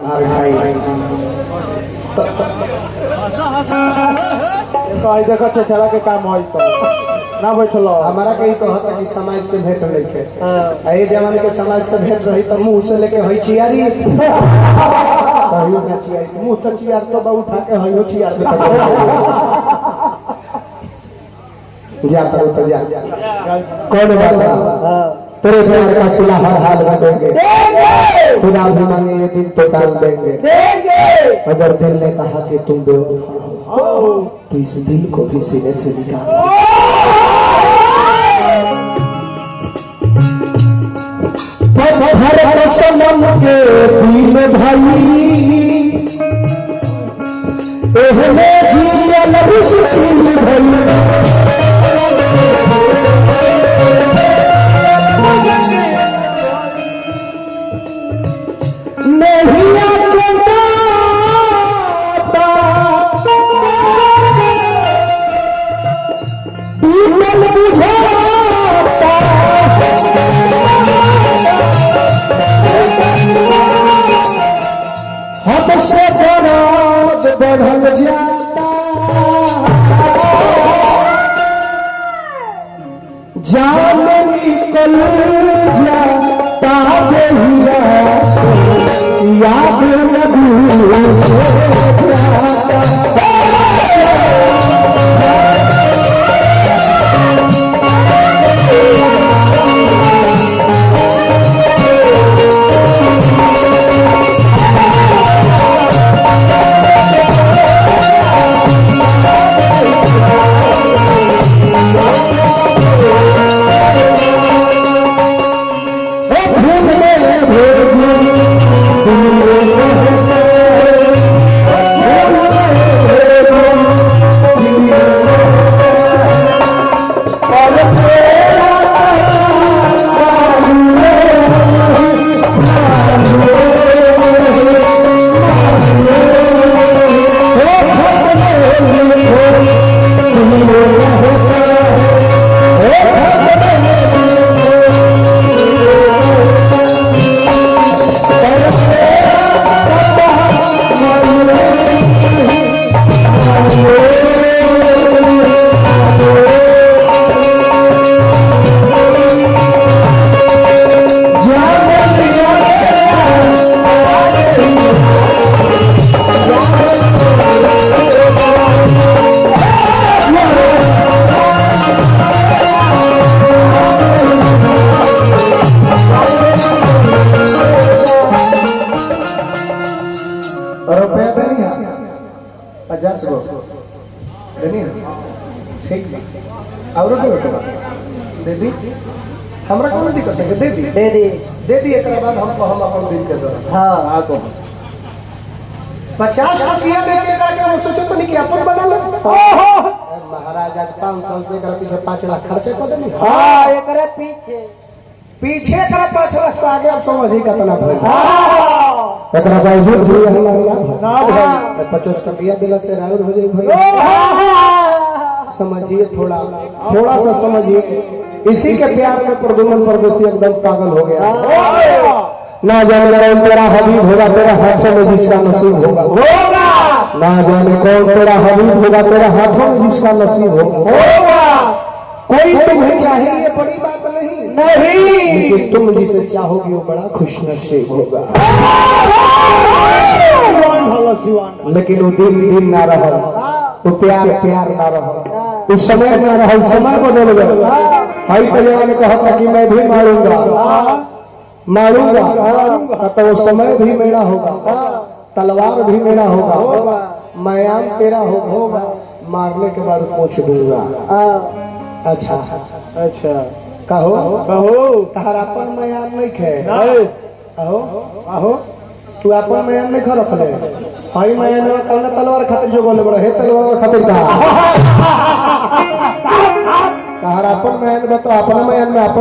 मार खाई देखो छेछड़ा के काम है सब ना बैठलो हमारा कहीं कहता कि समाज से भेंट लेके ये जमाने के समाज से भेंट रही तो मुंह से लेके हई चियारी कहियो ना चियारी मुंह तो चियार तो बा उठा के हइयो चियार दे जा तो जा कौन बात है तेरे प्यार का सिला हर हाल में देंगे खुदा भी मांगे ये दिन तो टाल देंगे अगर दिल ने कहा कि तुम बेवफा हो तो इस दिल को भी सीने से निकाल पत्थर सनम के दिल भाई एहने जिया लबिश दिल भाई बढ़ल जाता जान निकल जाता बेहिया याद न रुपया देनी है 50 गो देनी है ठीक है और दे दी हमरा कोनो दिक्कत है दे दी एक बाद हमको हम अपन दिल के दो हां को 50 रुपया देके का वो सोचो तो नहीं कि अपन बना ले ओहो महाराज आज 500 से कर पीछे 5 लाख खर्चे कर देनी हां एकरे पीछे कर 5 लाख तो आगे अब समझ ही कितना भाई एकरा बावजूद भी हमरा ना भाई 50 रुपया दिला से राउर हो जाई भाई समझिए थोड़ा सा समझिए इसी के प्यार में प्रदुमन परदेसी एकदम पागल हो गया ना जाने कौन तेरा हबीब होगा तेरा हाथों में जिसका नसीब होगा ना जाने कौन तेरा हबीब होगा तेरा हाथों में जिसका नसीब होगा कोई तुम्हें चाहिए बड़ी बात नहीं लेकिन तुम जिसे चाहोगी वो बड़ा खुश नसीब होगा लेकिन वो दिन ना रहा वो प्यार ना रहा उस समय ना रहा समय बदल गया भाई परिवार ने कहा कि मैं भी मारूंगा तो वो समय भी मेरा होगा तलवार भी मेरा होगा मयान तेरा होगा मारने के बाद पूछ दूंगा अच्छा कहो तहरापन मयान नहीं खे कहो तू अपन मयान नहीं खा रखले हई मयान में कौन तलवार खातिर जो बोले बड़ा हे तलवार खातिर कहा तहरापन मयान में तो अपन मयान में अपन